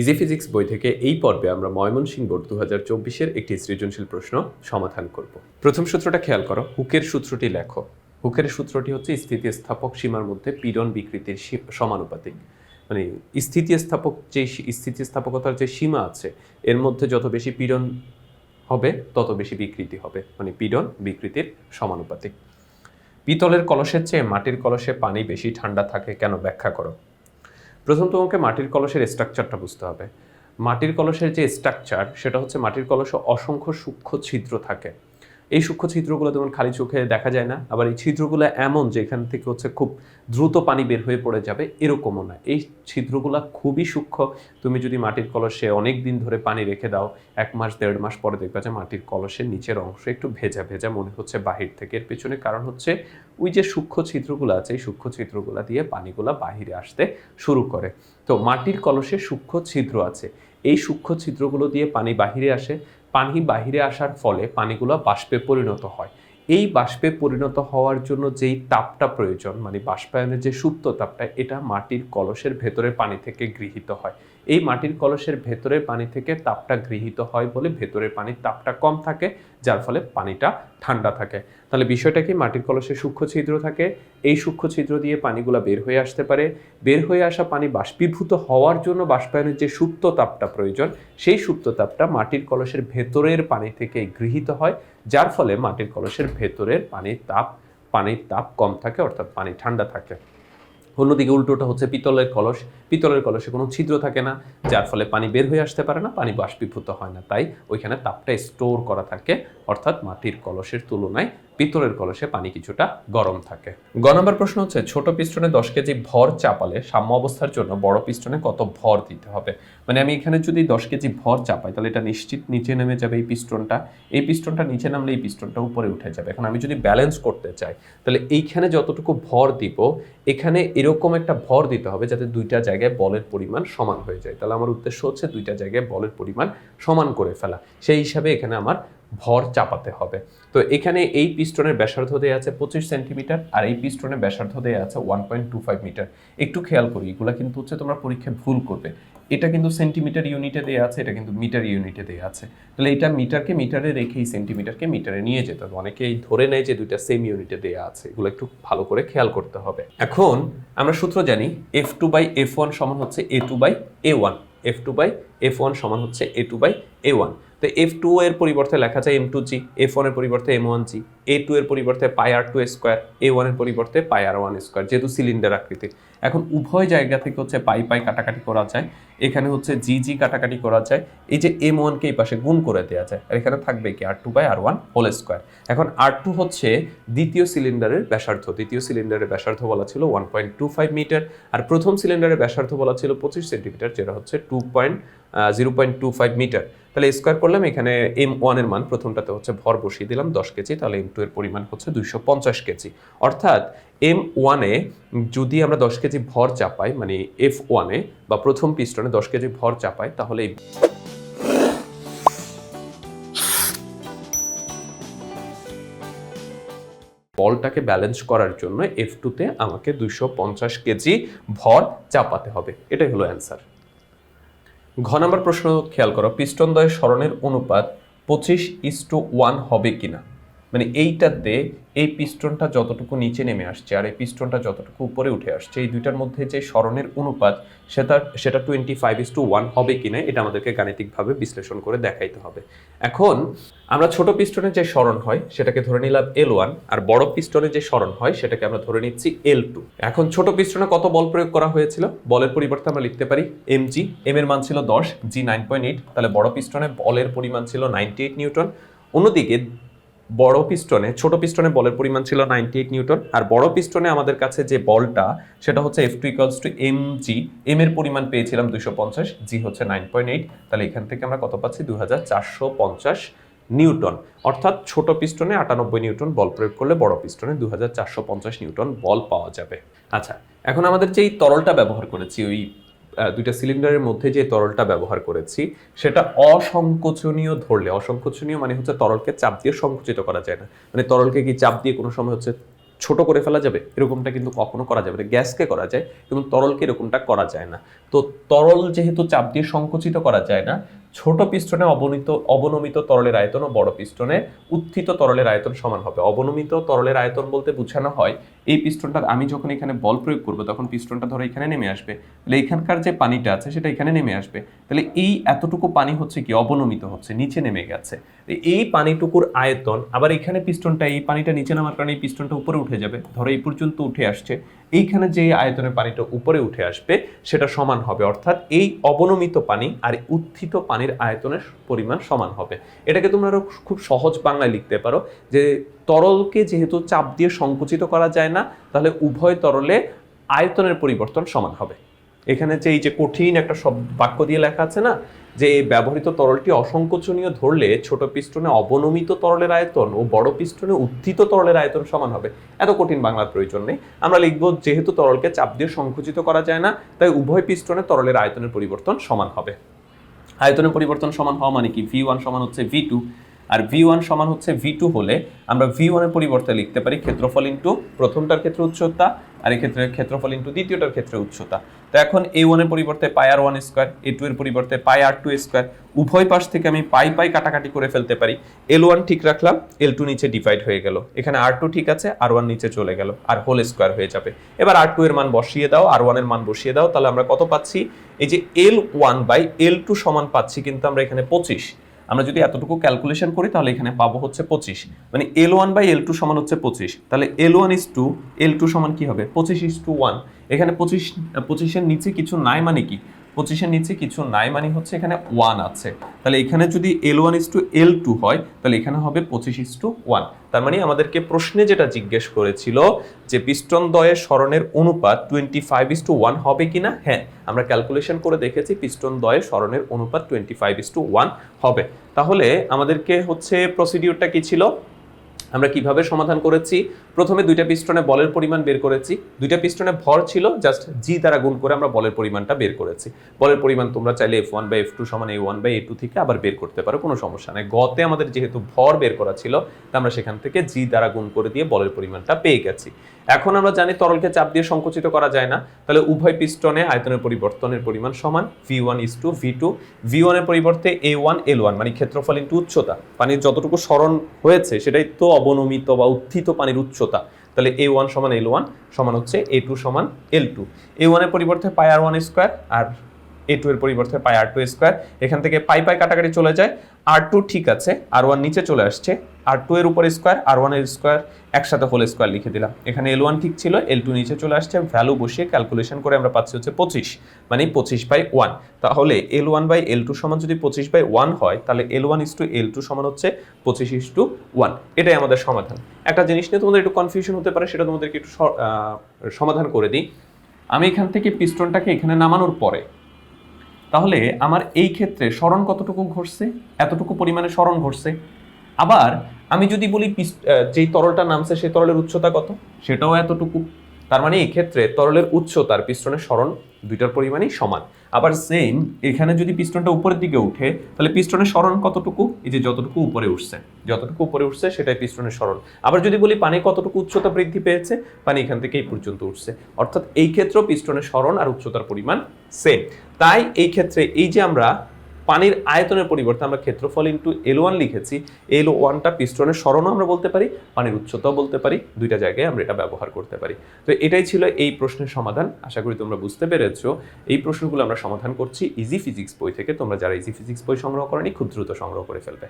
Easy physics বই থেকে এই পর্বে আমরা ময়মনসিংহ বোর্ড 2024-এর একটি সৃজনশীল প্রশ্ন সমাধান করব। প্রথম সূত্রটা খেয়াল করো, হুকের সূত্রটি লেখো। হুকের সূত্রটি হচ্ছে স্থিতিস্থাপক সীমার মধ্যে পীড়ন বিকৃতির সমানুপাতিক। মানে স্থিতিস্থাপকতার যে সীমা আছে এর মধ্যে যত বেশি পীড়ন হবে তত বেশি বিকৃতি হবে, মানে পীড়ন বিকৃতির সমানুপাতিক। পিতলের কলসের চেয়ে মাটির কলসে পানি বেশি ঠান্ডা থাকে কেন, ব্যাখ্যা করো। প্রথম তোমাকে মাটির কলসের স্ট্রাকচারটা বুঝতে হবে। মাটির কলসের যে স্ট্রাকচার সেটা হচ্ছে মাটির কলসে অসংখ্য সূক্ষ্ম ছিদ্র থাকে। এই সূক্ষ্ম ছিদ্রগুলো যেমন খালি চোখে দেখা যায় না, আবার এই ছিদ্রগুলো এমন যে এখান থেকে হচ্ছে খুব দ্রুত পানি বের হয়ে পড়ে যাবে এরকমও না। এই ছিদ্রগুলো খুবই সূক্ষ্ম। তুমি যদি মাটির কলসে অনেক দিন ধরে পানি রেখে দাও, 1 মাস 1.5 মাস পরে দেখবে যে মাটির কলসের নিচের অংশ একটু ভেজা ভেজা মনে হচ্ছে বাহির থেকে। এর পেছনে কারণ হচ্ছে ওই যে সূক্ষ্ম ছিদ্রগুলো আছে, এই সূক্ষ্ম ছিদ্রগুলো দিয়ে পানিগুলো বাহিরে আসতে শুরু করে। তো মাটির কলসে সূক্ষ্ম ছিদ্র আছে, এই সূক্ষ্ম ছিদ্রগুলো দিয়ে পানি বাহিরে আসে। পানি বাহিরে আসার ফলে পানিগুলো বাষ্পে পরিণত হয়। এই বাষ্পে পরিণত হওয়ার জন্য যেই তাপটা প্রয়োজন, মানে বাষ্পায়নের যে সুপ্ত তাপটা, এটা মাটির কলসের ভেতরের পানি থেকে গৃহীত হয়। এই মাটির কলসের ভেতরের পানি থেকে তাপটা গৃহীত হয় বলে ভেতরের পানির তাপটা কম থাকে, যার ফলে পানিটা ঠান্ডা থাকে। তাহলে বিষয়টা কি, মাটির কলসে সূক্ষ্ম ছিদ্র থাকে, এই সূক্ষ্ম ছিদ্র দিয়ে পানিগুলো বের হয়ে আসতে পারে। বের হয়ে আসা পানি বাষ্পীভূত হওয়ার জন্য বাষ্পায়নের যে সুপ্ত তাপটা প্রয়োজন, সেই সুপ্ত তাপটা মাটির কলসের ভেতরের পানি থেকে গৃহীত হয়, যার ফলে মাটির কলসের ভেতরের পানির তাপ কম থাকে, অর্থাৎ পানি ঠান্ডা থাকে। অন্যদিকে উল্টোটা হচ্ছে পিতলের কলসে কোনো ছিদ্র থাকে না, যার ফলে পানি বের হয়ে আসতে পারে না, পানি বাষ্পীভূত হয় না, তাই ওইখানে তাপটা স্টোর করা থাকে। অর্থাৎ মাটির কলসের তুলনায় পিতলের কলসে পানি কিছুটা গরম থাকে। গ নম্বর প্রশ্ন হচ্ছে, ছোট পিস্টনে 10 কেজি ভর চাপালে সাম্য অবস্থার জন্য বড় পিস্টনে কত ভর দিতে হবে। মানে আমি এখানে যদি 10 কেজি ভর চাপাই তাহলে এটা নিশ্চিত নিচে নেমে যাবে। এই পিস্টনটা নিচে নামলে এই পিস্টনটা উপরে উঠে যাবে। এখন আমি যদি ব্যালেন্স করতে চাই তাহলে এইখানে যতটুকু ভর দিব এখানে এরকম একটা ভর দিতে হবে যাতে দুইটা জায়গায় বলের পরিমাণ সমান হয়ে যায়। তাহলে আমার উদ্দেশ্য হচ্ছে দুইটা জায়গায় বলের পরিমাণ সমান করে ফেলা। সেই হিসাবে এখানে আমার ভর চাপাতে হবে। তো এখানে এই পিস্টনের ব্যাসার্ধ দেয়া আছে 25 সেন্টিমিটার আর এই পিস্টনের ব্যাসার্ধ দেয়া আছে 1.25 মিটার। একটু খেয়াল করি, এগুলা কিন্তু হচ্ছে তোমরা পরীক্ষায় ভুল করবে। এটা কিন্তু সেন্টিমিটার ইউনিটে দেয়া আছে, এটা কিন্তু মিটার ইউনিটে দেয়া আছে। তাহলে এটা মিটারকে মিটারে রেখেই সেন্টিমিটারকে মিটারে নিয়ে যেতে হবে। অনেকেই ধরে নেয় যে দুইটা সেম ইউনিটে দেয়া আছে, এগুলো একটু ভালো করে খেয়াল করতে হবে। এখন আমরা সূত্র জানি F2/F1 সমান হচ্ছে A2/A1। F2/F1 সমান হচ্ছে A2/A1। তো F2 এর পরিবর্তে লেখা যায় M2G, F1 এর পরিবর্তে M1G, A2 এর পরিবর্তে πr2 স্কয়ার, A1 এর পরিবর্তে πr1 স্কয়ার, যেহেতু সিলিন্ডার আকৃতি। এখন উভয় জায়গা থেকে হচ্ছে পাই কাটাকাটি করা যায়, এখানে হচ্ছে জি কাটাকাটি করা যায়, এই যে M1 কে এই পাশে গুণ করে দেওয়া যায়, আর এখানে থাকবে কি R2/R1 হোল স্কয়ার। এখন R2 হচ্ছে দ্বিতীয় সিলিন্ডারের ব্যাসার্ধ বলা ছিল 1.25 মিটার, আর প্রথম সিলিন্ডারের ব্যাসার্ধ বলা ছিল 25 সেন্টিমিটার, যেটা হচ্ছে 0.25 মিটার। তাহলে স্কয়ার করলাম, এখানে M1 এর মান প্রথমটাতে হচ্ছে ভর বসিয়ে দিলাম 10 কেজি, তাহলে M2 এর পরিমাণ হচ্ছে 250 কেজি। অর্থাৎ M1 এ যদি আমরা 10 কেজি ভর চাপাই, মানে F1 এ বা প্রথম পিস্টনে 10 কেজি ভর চাপাই, তাহলে বলটাকে ব্যালেন্স করার জন্য F2 তে আমাকে 250 কেজি ভর চাপাতে হবে। এটাই হলো অ্যান্সার। ঘ নম্বর প্রশ্ন খেয়াল করো, পিস্টনদ্বয়ের সরণের অনুপাত 25:1 হবে কিনা। মানে এইটাতে এই পিস্টনটা যতটুকু নিচে নেমে আসছে আর এই পিস্টনটা যতটুকু উপরে উঠে আসছে, এই দুইটার মধ্যে যে সরণের অনুপাত সেটা 25:1 হবে কিনা, এটা আমাদেরকে গাণিতিকভাবে বিশ্লেষণ করে দেখাইতে হবে। এখন আমরা ছোট পিস্টনের যে সরণ হয় সেটাকে ধরে নিলাম L1, আর বড় পিস্টনের যে সরণ হয় সেটাকে আমরা ধরে নিচ্ছি L2। এখন ছোট পিস্টনে কত বল প্রয়োগ করা হয়েছিল, বলের পরিবর্তে আমরা লিখতে পারি mg, m এর মান ছিল 10, g 9.8, তাহলে বড় পিস্টনে বলের পরিমাণ ছিল 98 নিউটন। অন্যদিকে ছোট পিস্টনে বলের পরিমাণ ছিল 98 নিউটন, আর বড় পিস্টনে আমাদের কাছে যে বলটা সেটা হচ্ছে F2 = mg, m এর পরিমাণ পেয়েছিলাম 250, g হচ্ছে 9.8, তাহলে এখান থেকে আমরা কত পাচ্ছি 2450 নিউটন। অর্থাৎ ছোট পিস্টনে 98 নিউটন বল প্রয়োগ করলে বড় পিস্টনে 2450 নিউটন বল পাওয়া যাবে। আচ্ছা, এখন আমাদের যেই তরলটা ব্যবহার করেছি, ওই দুইটা সিলিন্ডারের মধ্যে যে তরলটা ব্যবহার করেছি সেটা অসংকোচনীয় ধরলে, অসংকোচনীয় মানে হচ্ছে তরলকে চাপ দিয়ে সংকুচিত করা যায় না, মানে তরলকে কি চাপ দিয়ে কোনো সময় হচ্ছে ছোট করে ফেলা যাবে? এরকমটা কিন্তু কখনো করা যাবে না। গ্যাসকে করা যায় কিন্তু তরলকে এরকমটা করা যায় না। তো তরল যেহেতু চাপ দিয়ে সংকুচিত করা যায় না, ছোট পিস্টনে অবনমিত তরলের আয়তন ও বড় পিস্টনে উত্থিত তরলের আয়তন সমান হবে। অবনমিত তরলের আয়তন বলতে বোঝানো হয় এই পিস্টনটা আমি যখন এখানে বল প্রয়োগ করব তখন পিস্টনটা ধরো এখানে নেমে আসবে, তাহলে এখানকার যে পানিটা আছে সেটা এখানে নেমে আসবে, তাহলে এই এতটুকু পানি হচ্ছে কি অবনমিত হচ্ছে, নিচে নেমে গেছে। এই পানিটুকুর আয়তন আবার এখানে পিস্টনটা, এই পানিটা নিচে নামার কারণে এই পিস্টনটা উপরে উঠে যাবে, ধরো এই পর্যন্ত উঠে আসছে, এইখানে যে আয়তনের পানিটা উপরে উঠে আসবে সেটা সমান হবে, অর্থাৎ এই অবনমিত পানি আর উত্থিত পানির আয়তনের পরিমাণ সমান হবে। এটাকে তোমরা আরো খুব সহজ বাংলায় লিখতে পারো যে তরলকে যেহেতু চাপ দিয়ে সংকুচিত করা যায় না, তাহলে উভয় তরলে আয়তনের পরিবর্তন সমান হবে। এখানে যে এই যে কঠিন একটা বাক্য দিয়ে লেখা আছে না, যে ব্যবহৃত তরলটি অসংকোচনীয় ধরলে ছোট পিস্টনে অবনমিত তরলের আয়তন ও বড় পিস্টনে উত্থিত তরলের আয়তন সমান হবে, এত কঠিন বাংলার প্রয়োজন নেই। আমরা লিখব যেহেতু তরলকে চাপ দিয়ে সংকুচিত করা যায় না, তাই উভয় পিস্টনে তরলের আয়তনের পরিবর্তন সমান হবে। আয়তনের পরিবর্তন সমান হওয়া মানে কি, V1 সমান হচ্ছে V2, আর V1 সমান হচ্ছে V2 হলে আমরা V1 এর পরিবর্তে লিখতে পারি ক্ষেত্রফল ইনটু প্রথমটার ক্ষেত্রে উচ্চতা, আর এই ক্ষেত্রে ক্ষেত্রফল ইনটু দ্বিতীয়টার ক্ষেত্রে উচ্চতা। তো এখন A1 এর পরিবর্তে পাই R1 স্কয়ার, A2 এর পরিবর্তে পাই R2 স্কয়ার, উভয় পাশ থেকে আমি পাই পাই কাটাকাটি করে ফেলতে পারি। L1 ঠিক রাখলাম, L2 নিচে ডিভাইড হয়ে গেল, এখানে R2 ঠিক আছে, R1 নিচে চলে গেল, আর হোল স্কয়ার হয়ে যাবে। এবার R2 এর মান বসিয়ে দাও, R1 এর মান বসিয়ে দাও, তাহলে আমরা কত পাচ্ছি, এই যে L1 বাই L2 সমান পাচ্ছি কিন্তু আমরা এখানে 25। আমরা যদি এতটুকু ক্যালকুলেশন করি তাহলে এখানে পাবো হচ্ছে 25, মানে L1 বাই L2 সমান হচ্ছে 25, তাহলে L1 ইস টু L2 সমান কি হবে 25:1। এখানে 25 এর নিচে কিছু নাই মানে কি, 25 এর নিচে কিছু নাই মানে হচ্ছে এখানে 1 আছে, তাহলে এখানে যদি L1 ইস টু L2 হয় তাহলে এখানে হবে 25:1। তার মানে আমাদেরকে প্রশ্নে যেটা জিজ্ঞেস করেছিল যে পিস্টন দ্বয়ের সরণের অনুপাত 25:1 হবে কিনা, হ্যাঁ আমরা ক্যালকুলেশন করে দেখেছি পিস্টন দ্বয়ের সরণের অনুপাত 25:1 হবে। তাহলে আমাদেরকে হচ্ছে প্রসিডিউরটা কি ছিল, আমরা কিভাবে সমাধান করেছি, প্রথমে দুইটা পিস্টনে বলের পরিমাণ বের করেছি, দুইটা পিস্টনে ভর ছিল, জাস্ট জি দ্বারা গুণ করে আমরা বলের পরিমাণটা বের করেছি। বলের পরিমাণ তোমরা চাইলে F1/F2 সমান A1/A2 থেকে আবার বের করতে পারো, কোনো সমস্যা নেই। গতে আমাদের যেহেতু ভর বের করা ছিল তা আমরা সেখান থেকে জি দ্বারা গুণ করে দিয়ে বলের পরিমাণটা পেয়ে গেছি। এখন আমরা জানি তরলকে চাপ দিয়ে সংকুচিত করা যায় না, তাহলে উভয় পিস্টনে আয়তনের পরিবর্তনের পরিমাণ সমান, V1 is to V2। V1 এর পরিবর্তে A1 L1 মানে ক্ষেত্রফল ইনটু উচ্চতা, পানির যতটুকু সরণ হয়েছে সেটাই তো অবনমিত বা উত্থিত পানির উচ্চতা, তাহলে A1 সমান L1 সমান হচ্ছে A2 সমান L2। A1 এর পরিবর্তে পাই R1 স্কয়ার, আর A2 এর পরিবর্তে পাই R2 স্কয়ার, এখান থেকে পাই পাই কাটাকাটি চলে যায়, R2 ঠিক আছে, R1 নিচে চলে আসছে, R2 এর উপর স্কয়ার, R1 এর স্কয়ার একসাথে হোল স্কয়ার লিখে দিলাম, এখানে L1 ঠিক ছিল, L2 নিচে চলে আসছে, ভ্যালু বসিয়ে ক্যালকুলেশন করে আমরা পাচ্ছি হচ্ছে 25, মানে 25/1। তাহলে L1/L2 সমান যদি 25/1 হয় তাহলে L1 ইস টু L2 সমান হচ্ছে 25:1। এটাই আমাদের সমাধান। একটা জিনিস নিয়ে তোমাদের একটু কনফিউশন হতে পারে, সেটা তোমাদেরকে একটু সমাধান করে দিই। আমি এখান থেকে পিস্টনটাকে এখানে নামানোর পরে তাহলে আমার এই ক্ষেত্রে সরণ কতটুকু ঘটছে, এতটুকু পরিমাণে সরণ ঘটছে। আবার আমি যদি বলি যেই তরলটা নামছে সেই তরলের উচ্চতা কত, সেটাও এতটুকু, তার মানে এই ক্ষেত্রে তরলের উচ্চতার পিস্টনের সরণ দুইটার পরিমাণই সমান। আবার সেম এখানে যদি পিস্টনটা উপরের দিকে উঠে তাহলে পিস্টনের সরণ কতটুকু, এই যে যতটুকু উপরে উঠছে সেটাই পিস্টনের সরণ। আবার যদি বলি পানি কতটুকু উচ্চতা বৃদ্ধি পেয়েছে, পানি এখান থেকে এই পর্যন্ত উঠছে, অর্থাৎ এই ক্ষেত্রেও পিস্টনের সরণ আর উচ্চতার পরিমাণ সেম। তাই এই ক্ষেত্রে এই যে আমরা পানির আয়তনের পরিবর্তে আমরা ক্ষেত্রফল ইনটু L1 লিখেছি, L1টা পিস্টনের সরণও আমরা বলতে পারি, পানির উচ্চতাও বলতে পারি, দুইটা জায়গায় আমরা এটা ব্যবহার করতে পারি। তো এটাই ছিল এই প্রশ্নের সমাধান। আশা করি তোমরা বুঝতে পেরেছো। এই প্রশ্নগুলো আমরা সমাধান করছি ইজি ফিজিক্স বই থেকে। তোমরা যারা ইজি ফিজিক্স বই সংগ্রহ করনি খুব দ্রুত সংগ্রহ করে ফেলবে।